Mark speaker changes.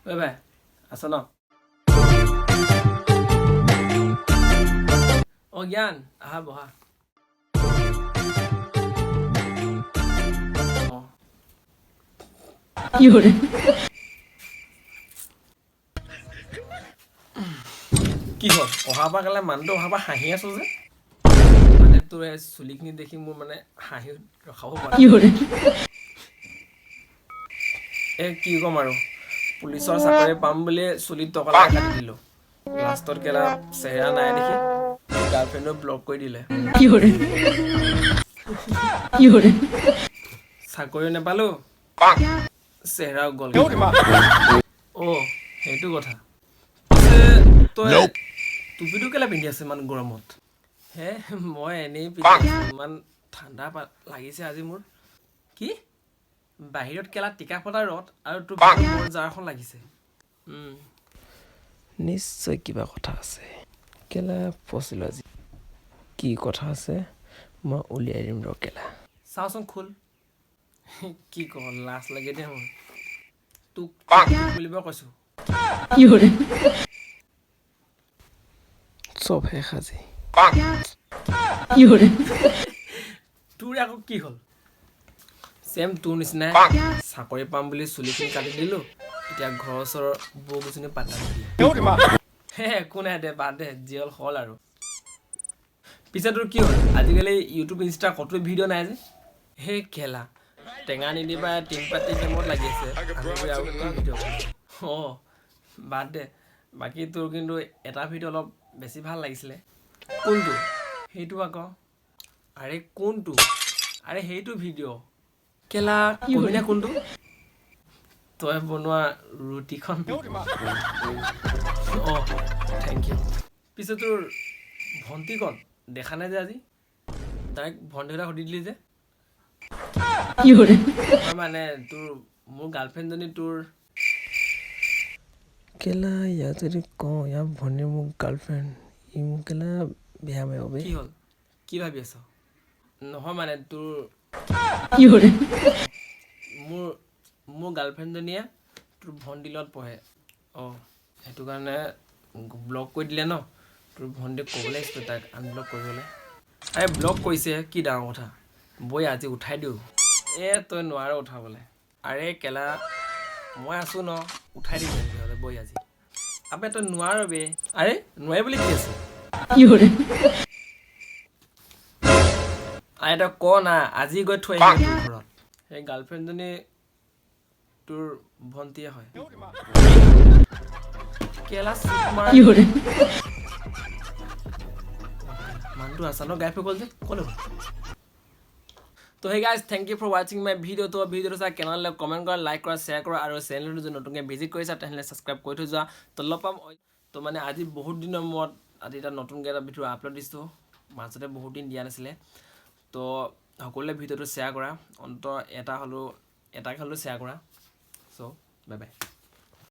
Speaker 1: ঐ ভাই আছ ন অ জ্ঞান আহা বহা অ
Speaker 2: কি hore
Speaker 1: কি হ'ল অহাৰ পৰা কেলে মানুহটো অহাৰ পৰা হাঁহি আছো যে মানে তোৰ এই চুলিখিনি দেখি মোৰ মানে হাঁহি ৰখাব পৰা
Speaker 2: কি
Speaker 1: নাই
Speaker 2: hore
Speaker 1: কি ক'ম আৰু পুলিচৰ চাকৰি পাম বুলি চুলিত টকলা কাটি দিলোঁ লাষ্টত কেলা চেহেৰা নাই দেখি গাৰ্লফ্ৰেণ্ডো ব্লক কৰি দিলে
Speaker 2: কি hore কি hore
Speaker 1: চাকৰিও নাপালোঁ চেহেৰাও গ'ল অ' সেইটো কথা পিছে তই টুপিটো কেলে পিন্ধি আছে ইমান গৰমত হে মই এনেই পিন্ধি আছোঁ ইমান ঠাণ্ডা লাগিছে আজি মোৰ কি বাহিৰত কেলা টিকা ফটা ৰ'দ আৰু তোৰ মোৰ জাৰখন লাগিছে নিশ্চয় কিবা কথা আছে কেলা ফচিলোঁ আজি কি কথা আছে মই উলিয়াই দিম ৰ কেলা চাওঁচোন খোল কি ক লাজ লাগে দে মোৰ তোক বুলিব কৈছোঁ
Speaker 2: কি hore
Speaker 1: চব শেষ আজি
Speaker 2: কি hore
Speaker 1: তোৰ আকৌ কি হ'ল চেম তোৰ নিচিনাই চাকৰি পাম বুলি চুলিখিনি কাটি দিলোঁ এতিয়া ঘৰৰ ওচৰৰ বৌকেইজনী পাতা নিদিয়ে হে একো নাই দে বাদ দে যি হ'ল হ'ল আৰু পিছে তোৰ কি হ'ল আজিকালি ইউটিউব ইনষ্টা ক'তো ভিডিঅ' নাই যে সেই খেলা টেঙা নিদিবা টিং পাতি গেমত লাগি আছে আৰু কি ভিডিঅ' অঁ বাদ দে বাকী তোৰ কিন্তু এটা ভিডিঅ' অলপ বেছি ভাল লাগিছিলে কোনটো সেইটো আকৌ আৰে কোনটো আৰে সেইটো ভিডিঅ' কেলা কবিনা কোনটো তই বনোৱা ৰুটিখন অঁ থেংক ইউ পিছে তোৰ ভণ্টি ক'ত দেখা নাই যে আজি ডাইৰেক্ট ভণ্টি কথা সুধি দিলি যে
Speaker 2: কি hore
Speaker 1: হয় মানে তোৰ মোৰ গাৰ্লফ্ৰেণ্ডজনী তোৰ কেলা ইয়াত যদি কওঁ ইয়াৰ ভণ্টি মোৰ গাৰ্লফ্ৰেণ্ড ই মোক কেলা বেয়া পাব কি হ'ল কি ভাবি আছ নহয় মানে তোৰ
Speaker 2: কি hore
Speaker 1: মোৰ মোৰ গাৰ্লফ্ৰেণ্ডজনীয়ে তোৰ ভণ্টিৰ লগত পঢ়ে অঁ সেইটো কাৰণে ব্লক কৰি দিলে ন তোৰ ভণ্টিক ক'ব লাগিছিলে তাক আনব্লক কৰিবলৈ আৰে ব্লক কৰিছে কি ডাঙৰ কথা বৈ আজি উঠাই দিওঁ তই নোৱাৰ উঠাবলৈ আৰে কেলা মই আছোঁ ন উঠাই দিম তেতিয়াহ'লে বৈ আজি আবে তই নোৱাৰ বে আৰে নোৱাৰি বুলি কি আছে
Speaker 2: কি hore
Speaker 1: আৰে তই ক না আজি গৈ থৈ আহিবি তোৰ ঘৰত সেই গাৰ্লফ্ৰেণ্ডজনী তোৰ ভণ্টিয়ে হয় কেলা
Speaker 2: কি hore
Speaker 1: মানুহটো আচানক গায়ব হৈ গ'ল যে ক'লৈ গ'ল তো hey guys thank U for ৱাচিং মাই ভিডিঅ' তো ভিডিঅ'টো চাই কেনেহ'লে কমেণ্ট কৰা লাইক কৰা শ্বেয়াৰ কৰা আৰু চেনেলটো যদি নতুনকৈ ভিজিট কৰিছা তেনেহ'লে ছাবস্ক্ৰাইব কৰি থৈ যোৱা তো লগ পাম তো মানে আজি বহুত দিনৰ মূৰত আজি এটা নতুনকৈ এটা ভিডিঅ' আপলোড দিছোঁ মাজতে বহুত দিন দিয়া নাছিলে তো সকলোৱে ভিডিঅ'টো শ্বেয়াৰ কৰা অন্তত এটাকে হ'লেও শ্বেয়াৰ কৰা চ' বাই বাই